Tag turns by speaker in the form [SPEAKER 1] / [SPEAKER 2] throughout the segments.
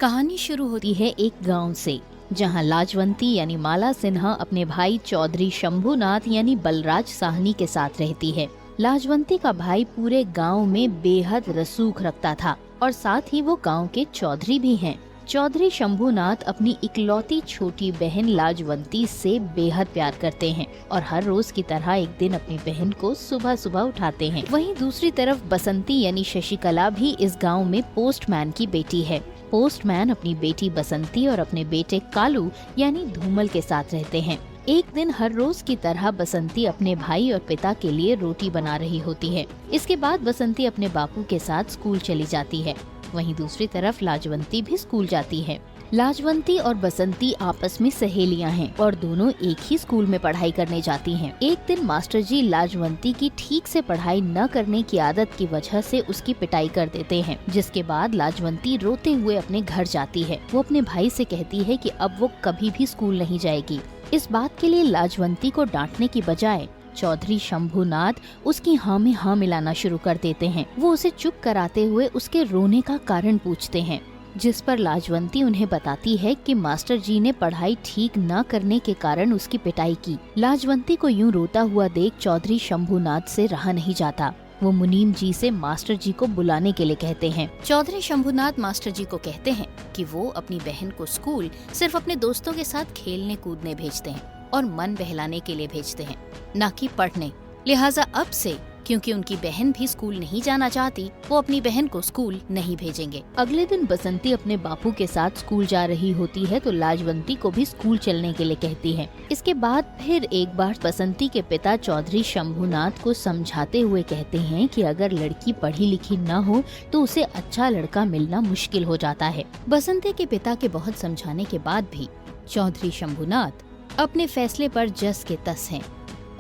[SPEAKER 1] कहानी शुरू होती है एक गांव से, जहां लाजवंती यानी माला सिन्हा अपने भाई चौधरी शंभूनाथ यानी बलराज साहनी के साथ रहती है। लाजवंती का भाई पूरे गांव में बेहद रसूख रखता था और साथ ही वो गांव के चौधरी भी हैं। चौधरी शंभूनाथ अपनी इकलौती छोटी बहन लाजवंती से बेहद प्यार करते हैं और हर रोज की तरह एक दिन अपनी बहन को सुबह सुबह उठाते हैं। वहीं दूसरी तरफ बसंती यानी शशिकला भी इस गांव में पोस्टमैन की बेटी है। पोस्टमैन अपनी बेटी बसंती और अपने बेटे कालू यानी धूमल के साथ रहते हैं। एक दिन हर रोज की तरह बसंती अपने भाई और पिता के लिए रोटी बना रही होती है। इसके बाद बसंती अपने बापू के साथ स्कूल चली जाती है। वहीं दूसरी तरफ लाजवंती भी स्कूल जाती है। लाजवंती और बसंती आपस में सहेलियां हैं और दोनों एक ही स्कूल में पढ़ाई करने जाती हैं। एक दिन मास्टर जी लाजवंती की ठीक से पढ़ाई न करने की आदत की वजह से उसकी पिटाई कर देते हैं, जिसके बाद लाजवंती रोते हुए अपने घर जाती है। वो अपने भाई से कहती है कि अब वो कभी भी स्कूल नहीं जाएगी। इस बात के लिए लाजवंती को डांटने की बजाय चौधरी शंभूनाथ उसकी हाँ में हाँ मिलाना शुरू कर देते हैं। वो उसे चुप कराते हुए उसके रोने का कारण पूछते हैं, जिस पर लाजवंती उन्हें बताती है कि मास्टर जी ने पढ़ाई ठीक न करने के कारण उसकी पिटाई की। लाजवंती को यूं रोता हुआ देख चौधरी शंभूनाथ से रहा नहीं जाता। वो मुनीम जी से मास्टर जी को बुलाने के लिए कहते हैं। चौधरी शंभूनाथ मास्टर जी को कहते हैं कि वो अपनी बहन को स्कूल सिर्फ अपने दोस्तों के साथ खेलने कूदने भेजते हैं और मन बहलाने के लिए भेजते हैं, न कि पढ़ने। लिहाजा अब से क्योंकि उनकी बहन भी स्कूल नहीं जाना चाहती, वो अपनी बहन को स्कूल नहीं भेजेंगे। अगले दिन बसंती अपने बापू के साथ स्कूल जा रही होती है तो लाजवंती को भी स्कूल चलने के लिए कहती है। इसके बाद फिर एक बार बसंती के पिता चौधरी शंभूनाथ को समझाते हुए कहते हैं कि अगर लड़की पढ़ी लिखी न हो तो उसे अच्छा लड़का मिलना मुश्किल हो जाता है। बसंती के पिता के बहुत समझाने के बाद भी चौधरी शंभूनाथ अपने फैसले पर जस के तस हैं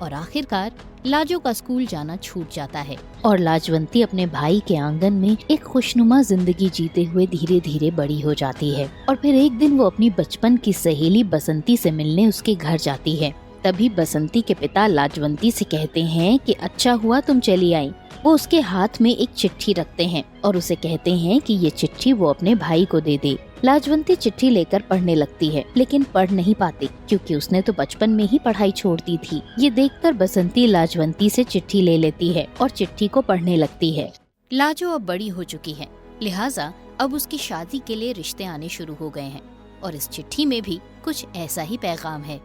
[SPEAKER 1] और आखिरकार लाजो का स्कूल जाना छूट जाता है और लाजवंती अपने भाई के आंगन में एक खुशनुमा जिंदगी जीते हुए धीरे धीरे बड़ी हो जाती है। और फिर एक दिन वो अपनी बचपन की सहेली बसंती से मिलने उसके घर जाती है। तभी बसंती के पिता लाजवंती से कहते हैं कि अच्छा हुआ तुम चली आई। वो उसके हाथ में एक चिट्ठी रखते हैं और उसे कहते हैं कि ये चिट्ठी वो अपने भाई को दे दे। लाजवंती चिट्ठी लेकर पढ़ने लगती है, लेकिन पढ़ नहीं पाती क्योंकि उसने तो बचपन में ही पढ़ाई छोड़ दी थी। ये देखकर बसंती लाजवंती से चिट्ठी ले लेती है और चिट्ठी को पढ़ने लगती है। लाजो अब बड़ी हो चुकी है, लिहाजा अब उसकी शादी के लिए रिश्ते आने शुरू हो गए हैं और इस चिट्ठी में भी कुछ ऐसा ही पैगाम है।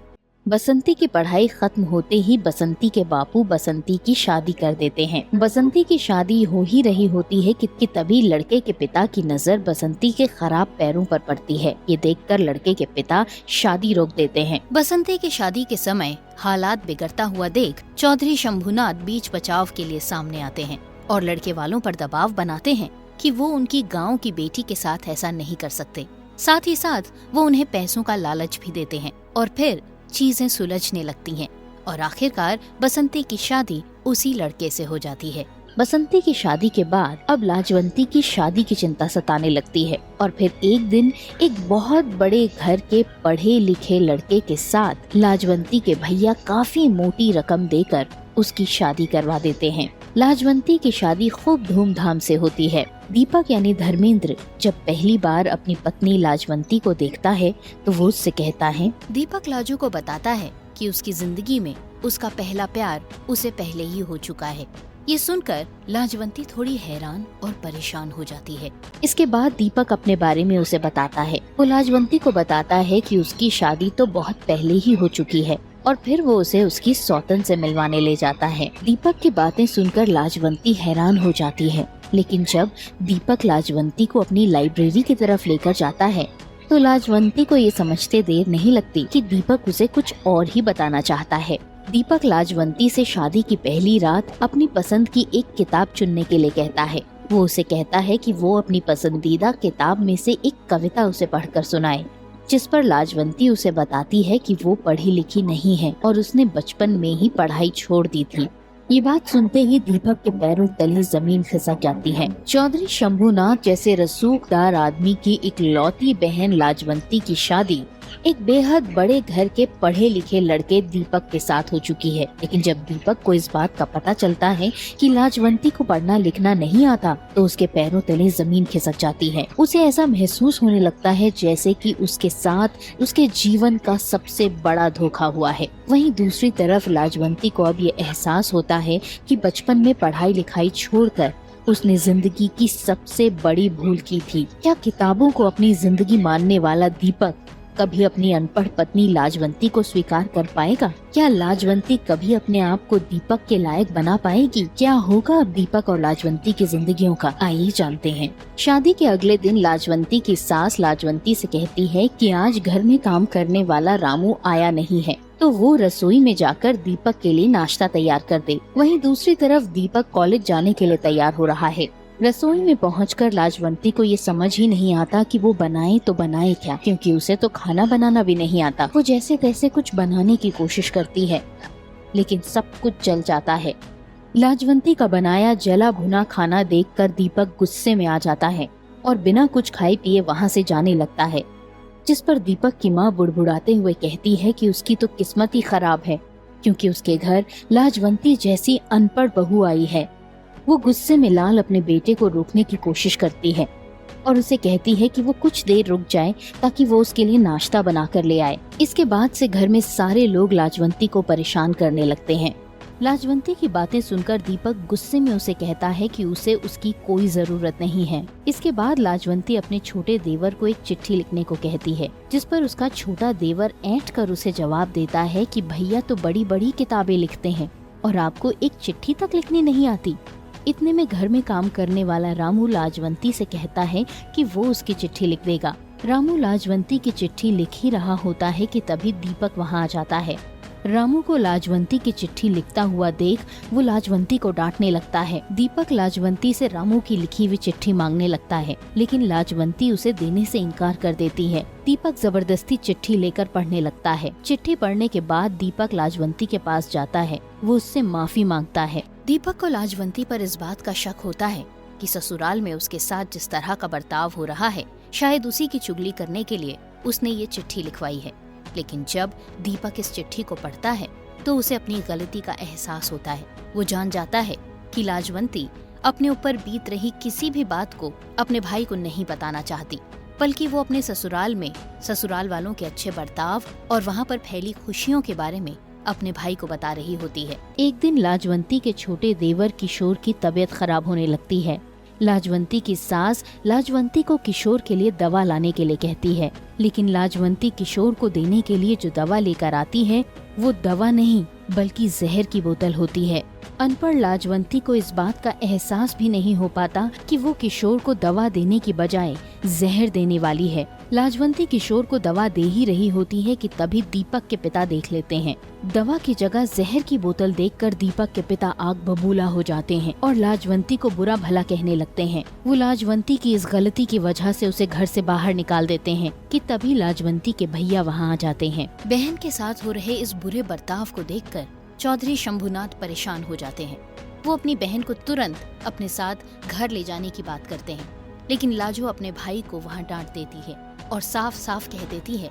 [SPEAKER 1] बसंती की पढ़ाई खत्म होते ही बसंती के बापू बसंती की शादी कर देते हैं। बसंती की शादी हो ही रही होती है कि तभी लड़के के पिता की नजर बसंती के खराब पैरों पर पड़ती है। ये देखकर लड़के के पिता शादी रोक देते हैं। बसंती की शादी के समय हालात बिगड़ता हुआ देख चौधरी शंभूनाथ बीच बचाव के लिए सामने आते हैं और लड़के वालों पर दबाव बनाते हैं कि वो उनकी गाँव की बेटी के साथ ऐसा नहीं कर सकते। साथ ही साथ वो उन्हें पैसों का लालच भी देते हैं और फिर चीजें सुलझने लगती हैं और आखिरकार बसंती की शादी उसी लड़के से हो जाती है। बसंती की शादी के बाद अब लाजवंती की शादी की चिंता सताने लगती है और फिर एक दिन एक बहुत बड़े घर के पढ़े लिखे लड़के के साथ लाजवंती के भैया काफी मोटी रकम देकर उसकी शादी करवा देते हैं। लाजवंती की शादी खूब धूमधाम से होती है। दीपक यानी धर्मेंद्र जब पहली बार अपनी पत्नी लाजवंती को देखता है तो वो उससे कहता है। दीपक लाजू को बताता है कि उसकी जिंदगी में उसका पहला प्यार उसे पहले ही हो चुका है। ये सुनकर लाजवंती थोड़ी हैरान और परेशान हो जाती है। इसके बाद दीपक अपने बारे में उसे बताता है। वो लाजवंती को बताता है कि उसकी शादी तो बहुत पहले ही हो चुकी है और फिर वो उसे उसकी सौतन से मिलवाने ले जाता है। दीपक की बातें सुनकर लाजवंती हैरान हो जाती है, लेकिन जब दीपक लाजवंती को अपनी लाइब्रेरी की तरफ लेकर जाता है तो लाजवंती को ये समझते देर नहीं लगती कि दीपक उसे कुछ और ही बताना चाहता है। दीपक लाजवंती से शादी की पहली रात अपनी पसंद की एक किताब चुनने के लिए कहता है। वो उसे कहता है कि वो अपनी पसंदीदा किताब में से एक कविता उसे पढ़कर सुनाए, जिस पर लाजवंती उसे बताती है कि वो पढ़ी लिखी नहीं है और उसने बचपन में ही पढ़ाई छोड़ दी थी। ये बात सुनते ही दीपक के पैरों तले जमीन खिसक जाती है। चौधरी शंभूनाथ जैसे रसूखदार आदमी की इकलौती बहन लाजवंती की शादी एक बेहद बड़े घर के पढ़े लिखे लड़के दीपक के साथ हो चुकी है। लेकिन जब दीपक को इस बात का पता चलता है कि लाजवंती को पढ़ना लिखना नहीं आता तो उसके पैरों तले जमीन खिसक जाती है। उसे ऐसा महसूस होने लगता है जैसे कि उसके साथ उसके जीवन का सबसे बड़ा धोखा हुआ है। वहीं दूसरी तरफ लाजवंती को अब ये एहसास होता है कि बचपन में पढ़ाई लिखाई छोड़कर उसने जिंदगी की सबसे बड़ी भूल की थी। क्या किताबों को अपनी जिंदगी मानने वाला दीपक कभी अपनी अनपढ़ पत्नी लाजवंती को स्वीकार कर पाएगा? क्या लाजवंती कभी अपने आप को दीपक के लायक बना पाएगी? क्या होगा अब दीपक और लाजवंती की जिंदगियों का? आइए जानते हैं। शादी के अगले दिन लाजवंती की सास लाजवंती से कहती है कि आज घर में काम करने वाला रामू आया नहीं है तो वो रसोई में जाकर दीपक के लिए नाश्ता तैयार कर दे। वहीं दूसरी तरफ दीपक कॉलेज जाने के लिए तैयार हो रहा है। रसोई में पहुंचकर लाजवंती को ये समझ ही नहीं आता कि वो बनाए तो बनाए क्या, क्योंकि उसे तो खाना बनाना भी नहीं आता। वो जैसे तैसे कुछ बनाने की कोशिश करती है लेकिन सब कुछ जल जाता है। लाजवंती का बनाया जला भुना खाना देखकर दीपक गुस्से में आ जाता है और बिना कुछ खाए पिए वहाँ से जाने लगता है, जिस पर दीपक की माँ बुड़बुड़ाते हुए कहती है कि उसकी तो किस्मत ही खराब है क्योंकि उसके घर लाजवंती जैसी अनपढ़ बहू आई है। वो गुस्से में लाल अपने बेटे को रोकने की कोशिश करती है और उसे कहती है कि वो कुछ देर रुक जाए ताकि वो उसके लिए नाश्ता बना कर ले आए। इसके बाद से घर में सारे लोग लाजवंती को परेशान करने लगते हैं। लाजवंती की बातें सुनकर दीपक गुस्से में उसे कहता है कि उसे उसकी कोई जरूरत नहीं है। इसके बाद लाजवंती अपने छोटे देवर को एक चिट्ठी लिखने को कहती है, जिस पर उसका छोटा देवर ऐंठ कर उसे जवाब देता है कि भैया तो बड़ी बड़ी किताबें लिखते हैं और आपको एक चिट्ठी तक लिखनी नहीं आती। इतने में घर में काम करने वाला रामू लाजवंती से कहता है कि वो उसकी चिट्ठी लिख देगा। रामू लाजवंती की चिट्ठी लिख ही रहा होता है कि तभी दीपक वहाँ आ जाता है। रामू को लाजवंती की चिट्ठी लिखता हुआ देख वो लाजवंती को डांटने लगता है। दीपक लाजवंती से रामू की लिखी हुई चिट्ठी मांगने लगता है लेकिन लाजवंती उसे देने से इनकार कर देती है। दीपक जबरदस्ती चिट्ठी लेकर पढ़ने लगता है। चिट्ठी पढ़ने के बाद दीपक लाजवंती के पास जाता है। वो उससे माफी मांगता है। दीपक को लाजवंती पर इस बात का शक होता है कि ससुराल में उसके साथ जिस तरह का बर्ताव हो रहा है शायद उसी की चुगली करने के लिए उसने ये चिट्ठी लिखवाई है। लेकिन जब दीपक इस चिट्ठी को पढ़ता है तो उसे अपनी गलती का एहसास होता है। वो जान जाता है कि लाजवंती अपने ऊपर बीत रही किसी भी बात को अपने भाई को नहीं बताना चाहती, बल्कि वो अपने ससुराल में ससुराल वालों के अच्छे बर्ताव और वहाँ पर फैली खुशियों के बारे में अपने भाई को बता रही होती है। एक दिन लाजवंती के छोटे देवर किशोर की तबीयत खराब होने लगती है। लाजवंती की सास लाजवंती को किशोर के लिए दवा लाने के लिए कहती है, लेकिन लाजवंती किशोर को देने के लिए जो दवा लेकर आती है वो दवा नहीं बल्कि जहर की बोतल होती है। अनपढ़ लाजवंती को इस बात का एहसास भी नहीं हो पाता कि वो किशोर को दवा देने की बजाय जहर देने वाली है। लाजवंती किशोर को दवा दे ही रही होती है कि तभी दीपक के पिता देख लेते हैं। दवा की जगह जहर की बोतल देखकर दीपक के पिता आग बबूला हो जाते हैं और लाजवंती को बुरा भला कहने लगते हैं। वो लाजवंती की इस गलती की वजह से उसे घर से बाहर निकाल देते हैं कि तभी लाजवंती के भैया वहाँ आ जाते हैं। बहन के साथ हो रहे इस बुरे बर्ताव को देखकर चौधरी शंभुनाथ परेशान हो जाते हैं। वो अपनी बहन को तुरंत अपने साथ घर ले जाने की बात करते हैं, लेकिन लाजो अपने भाई को वहाँ डांट देती है और साफ साफ कह देती है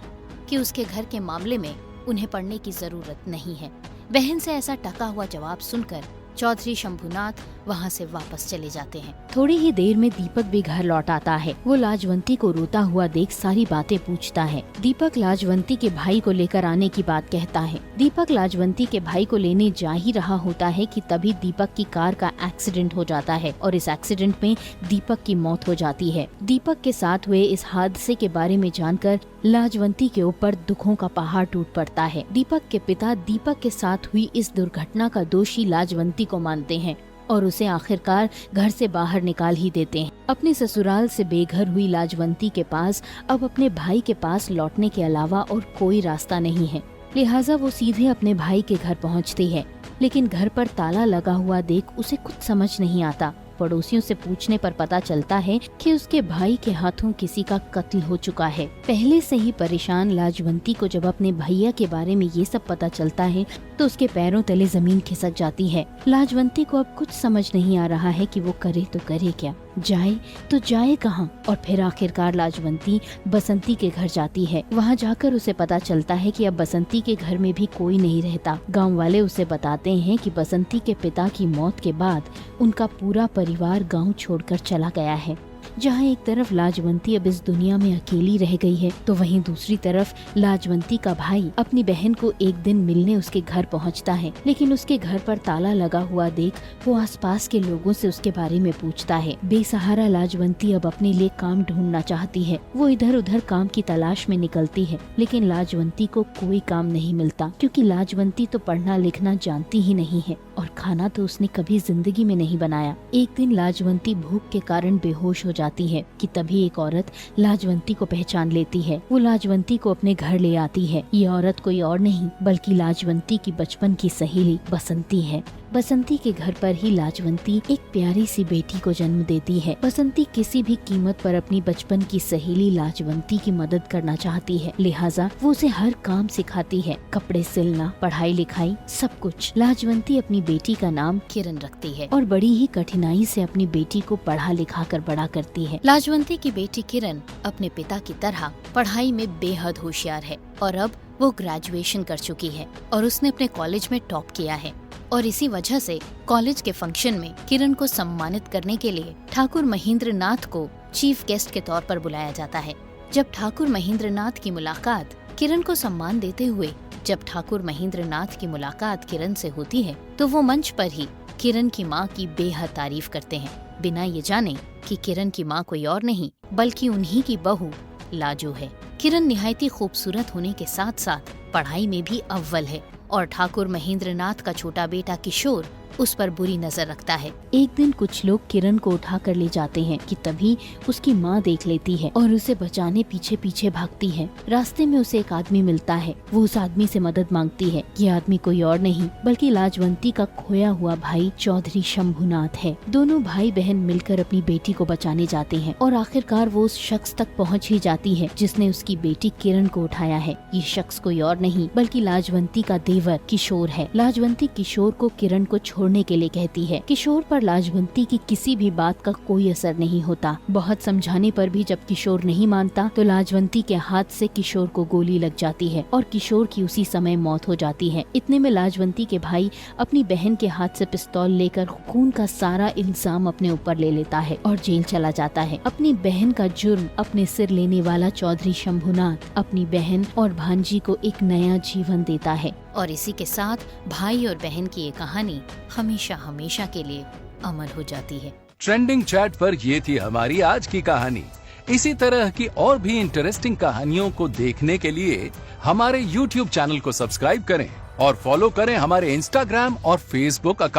[SPEAKER 1] कि उसके घर के मामले में उन्हें पढ़ने की जरूरत नहीं है। बहन से ऐसा टका हुआ जवाब सुनकर चौधरी शंभुनाथ वहाँ से वापस चले जाते हैं। थोड़ी ही देर में दीपक भी घर लौट आता है। वो लाजवंती को रोता हुआ देख सारी बातें पूछता है। दीपक लाजवंती के भाई को लेकर आने की बात कहता है। दीपक लाजवंती के भाई को लेने जा ही रहा होता है कि तभी दीपक की कार का एक्सीडेंट हो जाता है और इस एक्सीडेंट में दीपक की मौत हो जाती है। दीपक के साथ हुए इस हादसे के बारे में जानकर लाजवंती के ऊपर दुखों का पहाड़ टूट पड़ता है। दीपक के पिता दीपक के साथ हुई इस दुर्घटना का दोषी लाजवंती को मानते हैं और उसे आखिरकार घर से बाहर निकाल ही देते हैं। अपने ससुराल से बेघर हुई लाजवंती के पास अब अपने भाई के पास लौटने के अलावा और कोई रास्ता नहीं है, लिहाजा वो सीधे अपने भाई के घर पहुंचती है। लेकिन घर पर ताला लगा हुआ देख उसे कुछ समझ नहीं आता। पड़ोसियों से पूछने पर पता चलता है कि उसके भाई के हाथों किसी का कत्ल हो चुका है। पहले से ही परेशान लाजवंती को जब अपने भैया के बारे में ये सब पता चलता है तो उसके पैरों तले जमीन खिसक जाती है। लाजवंती को अब कुछ समझ नहीं आ रहा है कि वो करे तो करे क्या, जाए तो जाए कहाँ। और फिर आखिरकार लाजवंती बसंती के घर जाती है। वहाँ जाकर उसे पता चलता है कि अब बसंती के घर में भी कोई नहीं रहता। गांव वाले उसे बताते हैं कि बसंती के पिता की मौत के बाद उनका पूरा परिवार गांव छोड़कर चला गया है। जहाँ एक तरफ लाजवंती अब इस दुनिया में अकेली रह गई है, तो वहीं दूसरी तरफ लाजवंती का भाई अपनी बहन को एक दिन मिलने उसके घर पहुँचता है। लेकिन उसके घर पर ताला लगा हुआ देख वो आसपास के लोगों से उसके बारे में पूछता है। बेसहारा लाजवंती अब अपने लिए काम ढूंढना चाहती है। वो इधर उधर काम की तलाश में निकलती है, लेकिन लाजवंती को कोई काम नहीं मिलता, क्योंकि लाजवंती तो पढ़ना लिखना जानती ही नहीं है और खाना तो उसने कभी जिंदगी में नहीं बनाया। एक दिन लाजवंती भूख के कारण बेहोश हो जाती है कि तभी एक औरत लाजवंती को पहचान लेती है। वो लाजवंती को अपने घर ले आती है। ये औरत कोई और नहीं बल्कि लाजवंती की बचपन की सहेली बसंती है। बसंती के घर पर ही लाजवंती एक प्यारी सी बेटी को जन्म देती है। बसंती किसी भी कीमत पर अपनी बचपन की सहेली लाजवंती की मदद करना चाहती है, लिहाजा वो उसे हर काम सिखाती है, कपड़े सिलना, पढ़ाई लिखाई, सब कुछ। लाजवंती अपनी बेटी का नाम किरण रखती है और बड़ी ही कठिनाई से अपनी बेटी को पढ़ा लिखा कर बड़ा करती है। लाजवंती की बेटी किरण अपने पिता की तरह पढ़ाई में बेहद होशियार है और अब वो ग्रेजुएशन कर चुकी है और उसने अपने कॉलेज में टॉप किया है। और इसी वजह से कॉलेज के फंक्शन में किरण को सम्मानित करने के लिए ठाकुर महेंद्र नाथ को चीफ गेस्ट के तौर पर बुलाया जाता है। जब ठाकुर महेंद्र नाथ की मुलाकात किरण को सम्मान देते हुए जब ठाकुर महेंद्र नाथ की मुलाकात किरण से होती है, तो वो मंच पर ही किरण की माँ की बेहद तारीफ करते हैं, बिना ये जाने कि किरण की माँ कोई और नहीं बल्कि उन्हीं की बहू लाजू है। किरण निहायती खूबसूरत होने के साथ साथ पढ़ाई में भी अव्वल है और ठाकुर महेंद्र नाथ का छोटा बेटा किशोर उस पर बुरी नजर रखता है। एक दिन कुछ लोग किरण को उठा कर ले जाते हैं कि तभी उसकी माँ देख लेती है और उसे बचाने पीछे पीछे भागती है। रास्ते में उसे एक आदमी मिलता है। वो उस आदमी से मदद मांगती है। ये आदमी कोई और नहीं बल्कि लाजवंती का खोया हुआ भाई चौधरी शंभुनाथ है। दोनों भाई बहन मिलकर अपनी बेटी को बचाने जाते हैं और आखिरकार वो उस शख्स तक पहुँच ही जाती है जिसने उसकी बेटी किरण को उठाया है। ये शख्स कोई और नहीं बल्कि लाजवंती का देवर किशोर है। लाजवंती किशोर को किरण को छोड़ने के लिए कहती है। किशोर पर लाजवंती की किसी भी बात का कोई असर नहीं होता। बहुत समझाने पर भी जब किशोर नहीं मानता तो लाजवंती के हाथ से किशोर को गोली लग जाती है और किशोर की उसी समय मौत हो जाती है। इतने में लाजवंती के भाई अपनी बहन के हाथ से पिस्तौल लेकर खून का सारा इल्जाम अपने ऊपर ले लेता है और जेल चला जाता है। अपनी बहन का जुर्म अपने सिर लेने वाला चौधरी शंभुनाथ अपनी बहन और भांजी को एक नया जीवन देता है और इसी के साथ भाई और बहन की ये कहानी हमेशा हमेशा के लिए अमर हो जाती है।
[SPEAKER 2] ट्रेंडिंग चैट पर ये थी हमारी आज की कहानी। इसी तरह की और भी इंटरेस्टिंग कहानियों को देखने के लिए हमारे YouTube चैनल को सब्सक्राइब करें और फॉलो करें हमारे Instagram और Facebook अकाउंट।